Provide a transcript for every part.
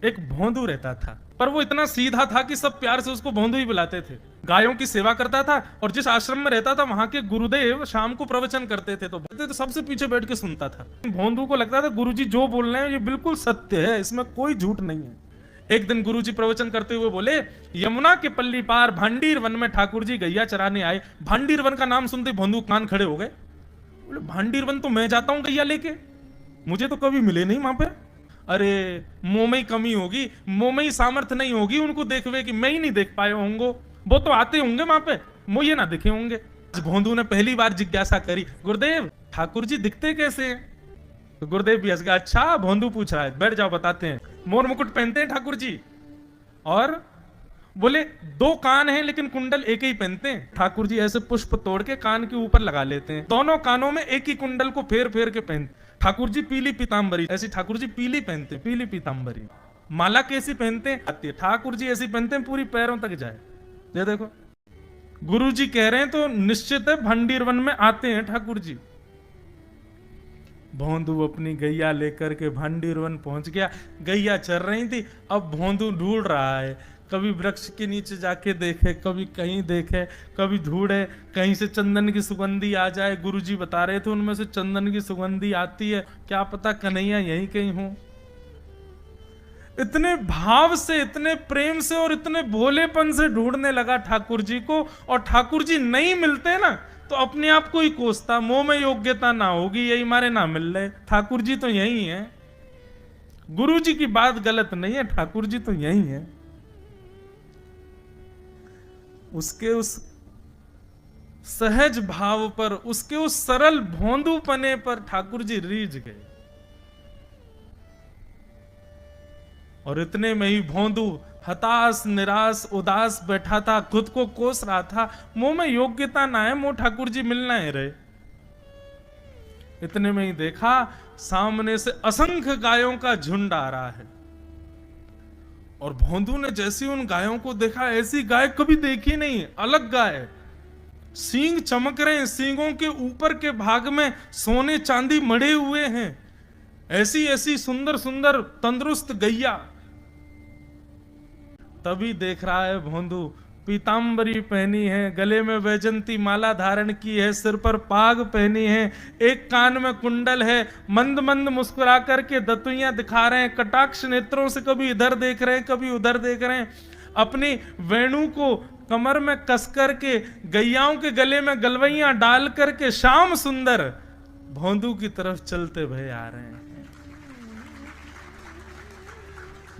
एक भोंदू रहता था, पर वो इतना सीधा था कि सब प्यार से उसको भोंदू ही बुलाते थे। गायों की सेवा करता था और जिस आश्रम में रहता था वहां के गुरुदेव शाम को प्रवचन करते थे तो सबसे पीछे बैठ के सुनता था। भोंदू को लगता था गुरुजी जो बोल रहे हैं ये बिल्कुल सत्य है, इसमें कोई झूठ नहीं है। एक दिन गुरुजी प्रवचन करते हुए बोले, यमुना के पल्ली पार भांडीर वन में ठाकुर जी गैया चराने आए। भांडीर वन का नाम सुनते भोंदू कान खड़े हो गए। बोले भांडीर वन तो मैं जाता हूं गैया लेके, मुझे तो कभी मिले नहीं वहां पे। अरे मुंह में ही कमी होगी, मुंह में ही सामर्थ्य नहीं होगी उनको देखवे कि मैं ही नहीं देख पाए होंगे, वो तो आते होंगे वहां पे, मुझे ना दिखे होंगे। भोंदू ने पहली बार जिज्ञासा करी, गुरुदेव ठाकुर जी दिखते कैसे हैं? तो गुरुदेव भी हंस गया, अच्छा भोंदू पूछ रहा है, बैठ जाओ बताते हैं। मोर मुकुट पहनते हैं ठाकुर जी, और बोले दो कान हैं लेकिन कुंडल एक ही पहनते हैं। ठाकुर जी ऐसे पुष्प तोड़ के कान के ऊपर लगा लेते हैं, दोनों कानों में एक ही कुंडल को फेर फेर के पहनते। ठाकुर जी पीली पीतांबरी, ऐसी ठाकुर जी पीली पहनते, पीली पीतांबरी। माला कैसी पहनते हैं? ठाकुर जी ऐसी पहनते हैं पूरी पैरों तक जाए। ये देखो गुरु जी कह रहे हैं तो निश्चित है भंडीर वन में आते हैं ठाकुर जी। भोंदू अपनी गैया लेकर के भांडीर वन पहुंच गया। गैया चर रही थी, अब भोंदू ढूंढ रहा है, कभी वृक्ष के नीचे जाके देखे, कभी कहीं देखे, कभी ढूंढे कहीं से चंदन की सुगंधी आ जाए। गुरुजी बता रहे थे उनमें से चंदन की सुगंधी आती है, क्या पता कन्हैया यहीं कहीं हो। इतने भाव से, इतने प्रेम से और इतने भोलेपन से ढूंढने लगा ठाकुर जी को, और ठाकुर जी नहीं मिलते ना तो अपने आप को ही कोसता, मुंह में योग्यता ना होगी, यही मारे ना मिल रहे, ठाकुर जी तो यही है। गुरु जी की बात गलत नहीं है, ठाकुर जी तो यही है। उसके उस सहज भाव पर, उसके उस सरल भोंदूपने पर ठाकुर जी रीझ गए। और इतने में ही भोंदू हताश निराश उदास बैठा था, खुद को कोस रहा था, मुंह में योग्यता ना है, मुंह ठाकुर जी मिलना है रहे। इतने में ही देखा सामने से असंख्य गायों का झुंड आ रहा है, और भोंदू ने जैसी उन गायों को देखा, ऐसी गाय कभी देखी नहीं, अलग गाय, सींग चमक रहे हैं, सींगों के ऊपर के भाग में सोने चांदी मढ़े हुए हैं, ऐसी ऐसी सुंदर सुंदर तंदुरुस्त गैया। तभी देख रहा है भोंदू, पीतांबरी पहनी है, गले में वैजंती माला धारण की है, सिर पर पाग पहनी है, एक कान में कुंडल है, मंद मंद मुस्कुरा करके दतुइयां दिखा रहे हैं, कटाक्ष नेत्रों से कभी इधर देख रहे हैं कभी उधर देख रहे हैं, अपनी वेणु को कमर में कस करके गैयाओं के गले में गलवैयां डाल करके श्याम सुंदर भोंदू की तरफ चलते भय आ रहे हैं।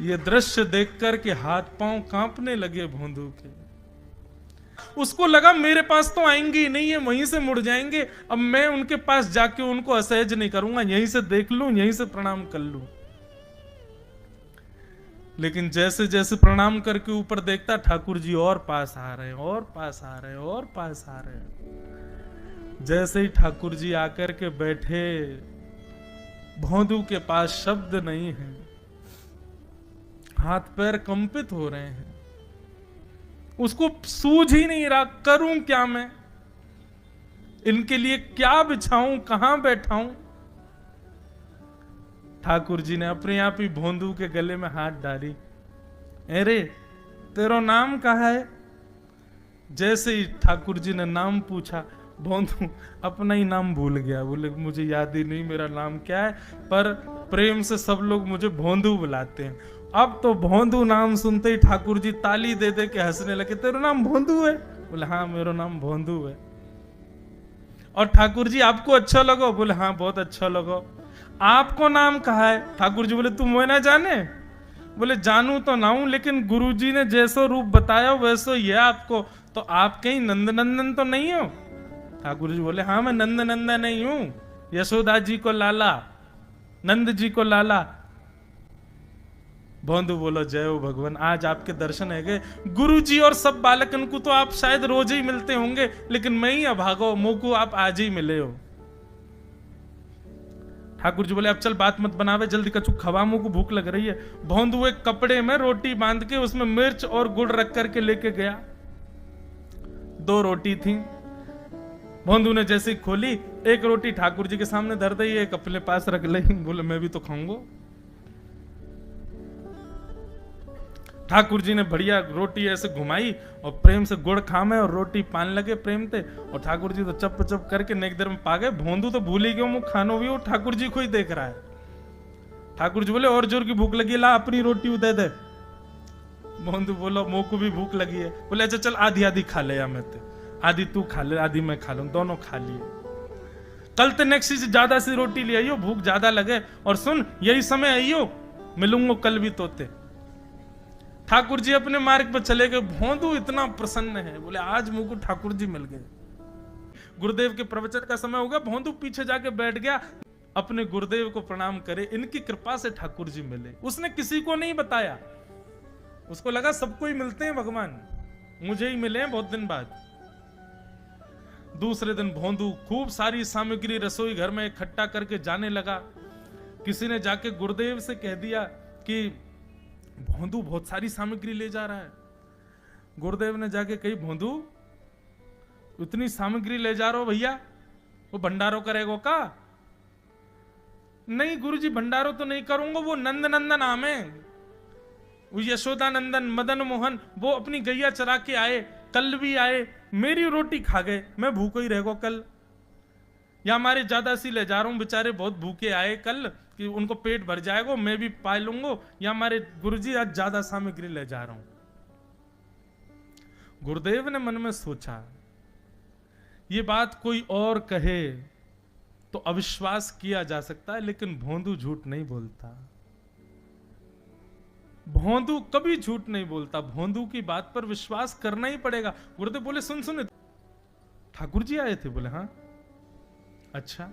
ये दृश्य देख करके हाथ पांव कांपने लगे भोंदू के। उसको लगा मेरे पास तो आएंगे ही नहीं, है वहीं से मुड़ जाएंगे, अब मैं उनके पास जाके उनको असहज नहीं करूंगा, यहीं से देख लूं, यहीं से प्रणाम कर लूं। लेकिन जैसे जैसे प्रणाम करके ऊपर देखता, ठाकुर जी और पास आ रहे हैं, और पास आ रहे हैं, और पास आ रहे हैं। जैसे ही ठाकुर जी आकर के बैठे, भोंदू के पास शब्द नहीं है, हाथ पैर कंपित हो रहे हैं, उसको सूझ ही नहीं रहा करूं क्या मैं, इनके लिए क्या बिछाऊं, कहां बैठाऊं। ठाकुर जी ने अपने आप ही भोंदू के गले में हाथ डाली, अरे तेरा नाम कहा है? जैसे ही ठाकुर जी ने नाम पूछा, भोंदू अपना ही नाम भूल गया, बोले मुझे याद ही नहीं मेरा नाम क्या है, पर प्रेम से सब लोग मुझे भोंदू बुलाते हैं। अब तो भोंदू नाम सुनते ही ठाकुर जी ताली दे दे के हंसने लगे, तेरा नाम भोंदू है? बोले हाँ मेरा नाम भोंदू है। और ठाकुर जी आपको अच्छा लगो? बोले हाँ बहुत अच्छा लगो। आपको नाम कहा है? ठाकुर जी बोले तुम वो ना जाने? बोले जानू तो ना हूं, लेकिन गुरु जी ने जैसो रूप बताया वैसो ही है आपको, तो आप कहीं नंद नंदन तो नहीं हो? ठाकुर जी बोले हाँ मैं नंद नंदन नहीं हूं, यशोदा जी को लाला, नंद जी को लाला। भोंदू बोलो जय हो भगवान, आज आपके दर्शन है गए। गुरु जी और सब बालकन को तो आप शायद रोज ही मिलते होंगे, लेकिन मैं ही अभागो, मुंह को आप आज ही मिले हो। ठाकुर जी बोले अब चल बात मत बनावे, जल्दी कछु खवा, मुंह को भूख लग रही है। भोंदू एक कपड़े में रोटी बांध के उसमें मिर्च और गुड़ रख करके लेके गया। 2 रोटी थी। भोंदू ने जैसे खोली, एक रोटी ठाकुर जी के सामने धर दी, एक अपने पास रख ली, बोले मैं भी तो खाऊंगा। ठाकुर जी ने बढ़िया रोटी ऐसे घुमाई और प्रेम से गुड़ खामे और रोटी पान लगे प्रेम थे, और ठाकुर जी तो चप चप करके नेक देर में पा गए। भोंदू तो भूल ही गयो, मुँह खानो भी वो ठाकुर जी को ही देख रहा है। ठाकुर जी बोले और जोर की भूख लगी, ला अपनी रोटी दे दे। भोंदू बोलो मुँह को भी भूख लगी है। बोले अच्छा चल आधी आधी खा ले, या मैं आधी तू खा ले आधी मैं खा लूं, दोनों खा लिए। कल ते नेक्स्ट से ज्यादा सी रोटी ले आइयो, भूख ज्यादा लगे, और सुन यही समय आइयो, मिलूंगा कल भी तोते। ठाकुर जी अपने मार्ग पर चले गए। भोंदू इतना प्रसन्न है, बोले आज मुझको ठाकुर जी मिल गए। गुरुदेव के प्रवचन का समय हो गया, भोंदू पीछे जाके बैठ गया, अपने गुरुदेव को प्रणाम करे, इनकी कृपा से ठाकुर जी मिले। उसने किसी को नहीं बताया, उसको लगा सबको ही मिलते हैं भगवान, मुझे ही मिले हैं बहुत दिन बाद। दूसरे दिन भोंदू खूब सारी सामग्री रसोई घर में इकट्ठा करके जाने लगा। किसी ने जाके गुरुदेव से कह दिया कि भोंदू बहुत सारी सामग्री ले जा रहा है। गुरुदेव ने जाके कही, भोंदू इतनी सामग्री ले जा रहा हो भैया, वो भंडारो करेगो का? नहीं गुरुजी भंडारो तो नहीं करूंगा, वो नंद नंदन नाम है, वो यशोदा नंदन मदन मोहन, वो अपनी गैया चरा के आए, कल भी आए, मेरी रोटी खा गए, मैं भूखो ही रहेगा कल। या हमारे ज्यादा सी ले जा रहा हूं, बेचारे बहुत भूखे आए कल, कि उनको पेट भर जाएगा, मैं भी पा लूंगा, या हमारे गुरुजी आज ज्यादा सामग्री ले जा रहा हूं। गुरुदेव ने मन में सोचा ये बात कोई और कहे तो अविश्वास किया जा सकता है, लेकिन भोंदू झूठ नहीं बोलता। भोंदू कभी झूठ नहीं बोलता, भोंदू की बात पर विश्वास करना ही पड़ेगा। गुरुदेव बोले सुन सुन ठाकुर जी आए थे? बोले हाँ। अच्छा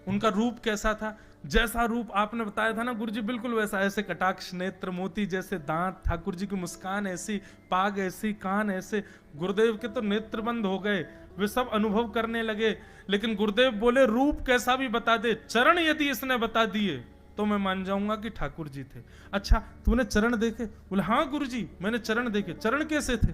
उनका रूप कैसा था? जैसा रूप आपने बताया था ना गुरुजी, बिल्कुल वैसा, ऐसे कटाक्ष नेत्र, मोती जैसे दांत, ठाकुर जी की मुस्कान ऐसी, पाग ऐसी, कान ऐसे। गुरुदेव के तो नेत्र बंद हो गए, वे सब अनुभव करने लगे। लेकिन गुरुदेव बोले रूप कैसा भी बता दे, चरण यदि इसने बता दिए तो मैं मान जाऊंगा कि ठाकुर जी थे। अच्छा तूने चरण देखे? बोले हाँ गुरुजी मैंने चरण देखे। चरण कैसे थे?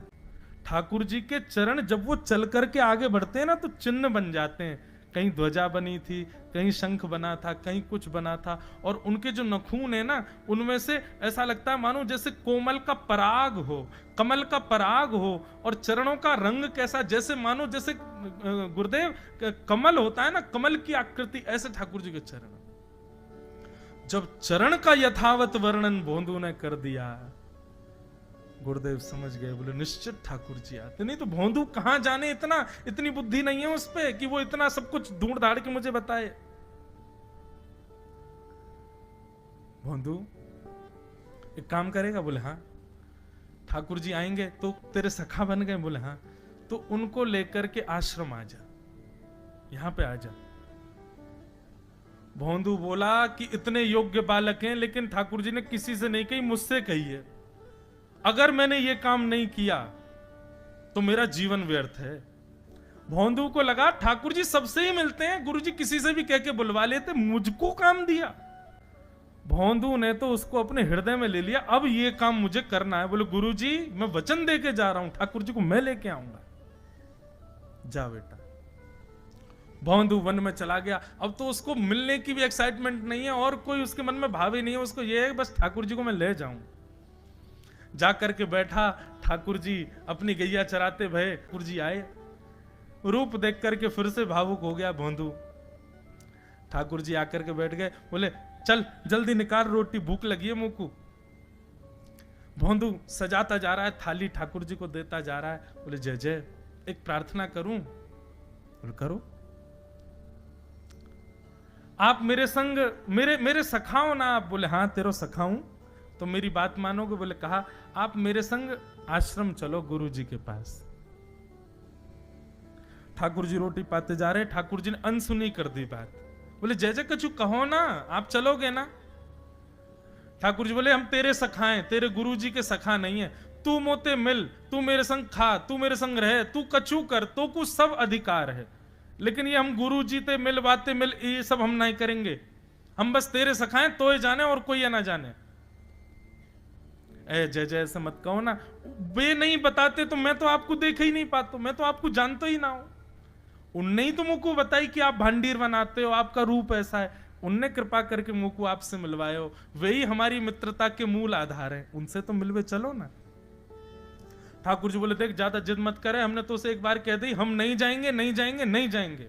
ठाकुर जी के चरण जब वो चल करके आगे बढ़ते हैं ना तो चिन्ह बन जाते हैं। कहीं ध्वजा बनी थी, कहीं शंख बना था, कहीं कुछ बना था, और उनके जो नखून है ना उनमें से ऐसा लगता है मानो जैसे कोमल का पराग हो, कमल का पराग हो। और चरणों का रंग कैसा, जैसे मानो जैसे गुरुदेव कमल होता है ना, कमल की आकृति, ऐसे ठाकुर जी के चरण। जब चरण का यथावत वर्णन भोंदू ने कर दिया, गुरुदेव समझ गए, बोले निश्चित ठाकुर जी आते। नहीं तो भोंदू कहां जाने, इतनी बुद्धि नहीं है उस पे कि वो इतना सब कुछ ढूंढ धाड़ के मुझे बताए। भोंदू एक काम करेगा? बोले हाँ। ठाकुर जी आएंगे तो तेरे सखा बन गए? बोले हाँ। तो उनको लेकर के आश्रम आ जा, यहां पे आ जा। भोंदू बोला कि इतने योग्य बालक हैं, लेकिन ठाकुर जी ने किसी से नहीं कही, मुझसे कही है। अगर मैंने ये काम नहीं किया तो मेरा जीवन व्यर्थ है। भोंदू को लगा ठाकुर जी सबसे ही मिलते हैं, गुरुजी किसी से भी कह के बुलवा लेते, मुझको काम दिया। भोंदू ने तो उसको अपने हृदय में ले लिया, अब ये काम मुझे करना है। बोले गुरुजी मैं वचन दे के जा रहा हूं, ठाकुर जी को मैं लेके आऊंगा। जा बेटा। भोंदू वन में चला गया। अब तो उसको मिलने की भी एक्साइटमेंट नहीं है और कोई उसके मन में भाव ही नहीं है, उसको ये है बस ठाकुर जी को मैं ले जाऊं। जाकर के बैठा, ठाकुर जी अपनी गैया चराते भये, ठाकुर जी आए, रूप देख करके फिर से भावुक हो गया भोंदू। ठाकुर जी आकर के बैठ गए, बोले चल जल्दी निकाल रोटी, भूख लगी है मुंह को। भोंदू सजाता जा रहा है थाली, ठाकुर जी को देता जा रहा है। बोले जय जय एक प्रार्थना करूं? बोले करो। आप मेरे संग मेरे सखाओ ना आप? बोले हाँ तेरो सखाऊं तो मेरी बात मानोगे? बोले कहा आप मेरे संग आश्रम चलो गुरु जी के पास। ठाकुर जी रोटी पाते जा रहे, ठाकुर जी ने अनसुनी कर दी बात। बोले जय जय कछु कहो ना, आप चलोगे ना? ठाकुर जी बोले हम तेरे सखा हैं, तेरे गुरु जी के सखा नहीं है। तू मोते मिल, तू मेरे संग खा, तू मेरे संग रहे, तू कछु कर, तो कुछ सब अधिकार है, लेकिन ये हम गुरु जी ते मिल बातें मिल ये सब हम नहीं करेंगे। हम बस तेरे सखाएं तो ही जाने और कोई ना जाने। ए जय जय ऐसे मत कहो ना, वे नहीं बताते तो मैं तो आपको देख ही नहीं पाता, मैं तो आपको जानता ही ना हूं। उनने ही तो मुझको बताई कि आप भांडीर बनाते हो, आपका रूप ऐसा है। उनने कृपा करके मुंह को आपसे मिलवाए हो, वही हमारी मित्रता के मूल आधार है, उनसे तो मिलवे चलो ना। ठाकुर जी बोले देख ज्यादा जिद मत करे, हमने तो उसे एक बार कह दी हम नहीं जाएंगे नहीं जाएंगे नहीं जाएंगे।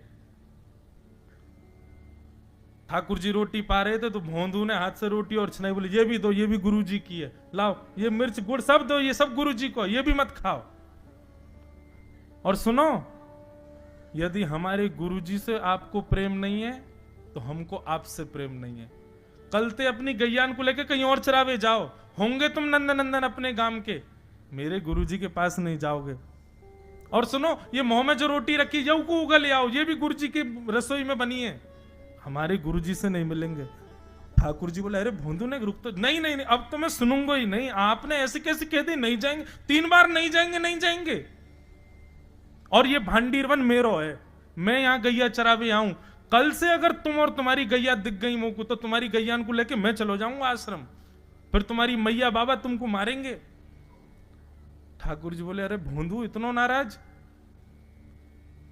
ठाकुर जी रोटी पा रहे थे तो भोंदू ने हाथ से रोटी और छनाई बोली ये भी दो, ये भी गुरु जी की है, लाओ ये मिर्च गुड़ सब दो, ये सब गुरु जी को, ये भी मत खाओ। और सुनो, यदि हमारे गुरु जी से आपको प्रेम नहीं है तो हमको आपसे प्रेम नहीं है। कल ते अपनी गैयान को लेकर कहीं और चरावे जाओ, होंगे तुम नंदनंदन अपने गांव के, मेरे गुरुजी के पास नहीं जाओगे। और सुनो, ये मुंह में जो रोटी रखी यू को उगल आओ, ये भी गुरुजी की रसोई में बनी है, हमारे गुरुजी से नहीं मिलेंगे। ठाकुर जी बोले अरे भोंदू ने रुक तो, नहीं नहीं नहीं अब तो मैं सुनूंगा ही नहीं, आपने ऐसे कैसे कह दी नहीं जाएंगे, 3 बार नहीं जाएंगे नहीं जाएंगे। और ये भांडीरवन मेरो है, मैं यहां गैया चरावे आऊं, कल से अगर तुम और तुम्हारी गैया दिख गई मुंह को तो तुम्हारी गैयान को लेके मैं चलो जाऊंगा आश्रम, फिर तुम्हारी मैया बाबा तुमको मारेंगे। ठाकुर जी बोले अरे भोंदू इतना नाराज?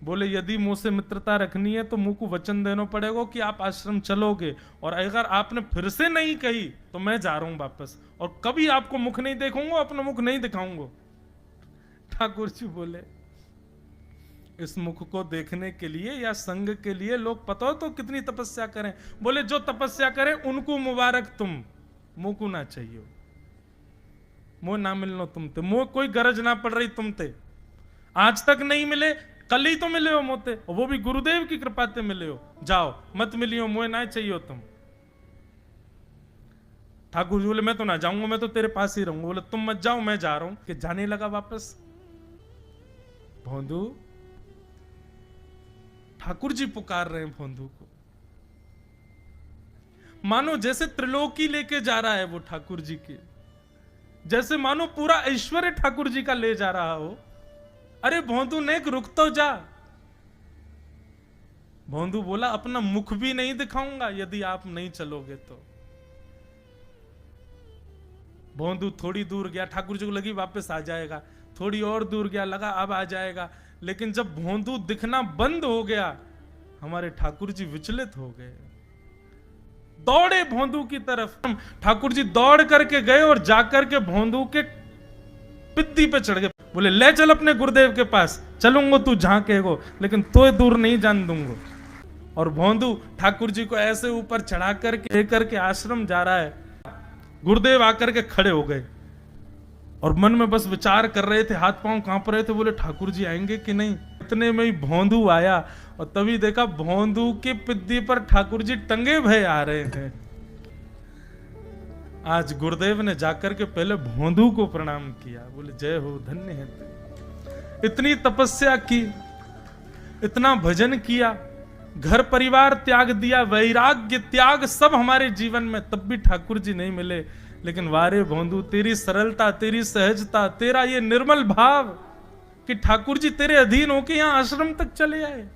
बोले यदि मुंह से मित्रता रखनी है तो मुंह को वचन देना पड़ेगा कि आप आश्रम चलोगे, और अगर आपने फिर से नहीं कही तो मैं जा रहा हूं वापस, और कभी आपको मुख नहीं देखूंगा, अपना मुख नहीं दिखाऊंगा। ठाकुर जी बोले इस मुख को देखने के लिए या संग के लिए लोग पता हो तो कितनी तपस्या करें। बोले जो तपस्या करें उनको मुबारक, तुम मुंह को ना चाहिए, मुंह ना मिलनो तुमते, मुंह कोई गरज ना पड़ रही तुमते, आज तक नहीं मिले कल ही तो मिले हो मोते, वो भी गुरुदेव की कृपा से मिले हो, जाओ मत मिलियो, मुंह ना चाहिए तुम। ठाकुर जी बोले मैं तो ना जाऊंगा, मैं तो तेरे पास ही रहूंगा। बोले तुम मत जाओ मैं जा रहा हूं। कि जाने लगा वापस। भोंदू, ठाकुर जी पुकार रहे हैं भोंदू को, मानो जैसे त्रिलोकी लेके जा रहा है वो ठाकुर जी की, जैसे मानो पूरा ऐश्वर्य ठाकुर जी का ले जा रहा हो। अरे भोंदू ने रुक तो जा। भोंदू बोला अपना मुख भी नहीं दिखाऊंगा यदि आप नहीं चलोगे तो। भोंदू थोड़ी दूर गया, ठाकुर जी को लगी वापस आ जाएगा, थोड़ी और दूर गया, लगा अब आ जाएगा, लेकिन जब भोंदू दिखना बंद हो गया हमारे ठाकुर जी विचलित हो गए, दौड़े भोंदू की तरफ। ठाकुर जी दौड़ करके गए और जाकर के भोंदू के पित्ती पे चढ़ गए। बोले ले चल अपने गुरुदेव के पास, चलूंगा तू जहां कहेगो, लेकिन तो दूर नहीं जान दूंगा। और भोंदू ठाकुर जी को ऐसे ऊपर चढ़ा करके लेकर के आश्रम जा रहा है। गुरुदेव आकर के खड़े हो गए और मन में बस विचार कर रहे थे, हाथ पांव कांप रहे थे, बोले ठाकुर जी आएंगे कि नहीं। इतने में ही भोंदू आया और तभी देखा भोंदू के पिद्दी पर ठाकुर जी टंगे भय आ रहे हैं। आज गुरुदेव ने जाकर के पहले भोंदू को प्रणाम किया, बोले जय हो, धन्य है तू। इतनी तपस्या की, इतना भजन किया, घर परिवार त्याग दिया, वैराग्य त्याग सब हमारे जीवन में, तब भी ठाकुर जी नहीं मिले। लेकिन वारे भोंदू, तेरी सरलता, तेरी सहजता, तेरा ये निर्मल भाव कि ठाकुर जी तेरे अधीन होके यहां आश्रम तक चले आए।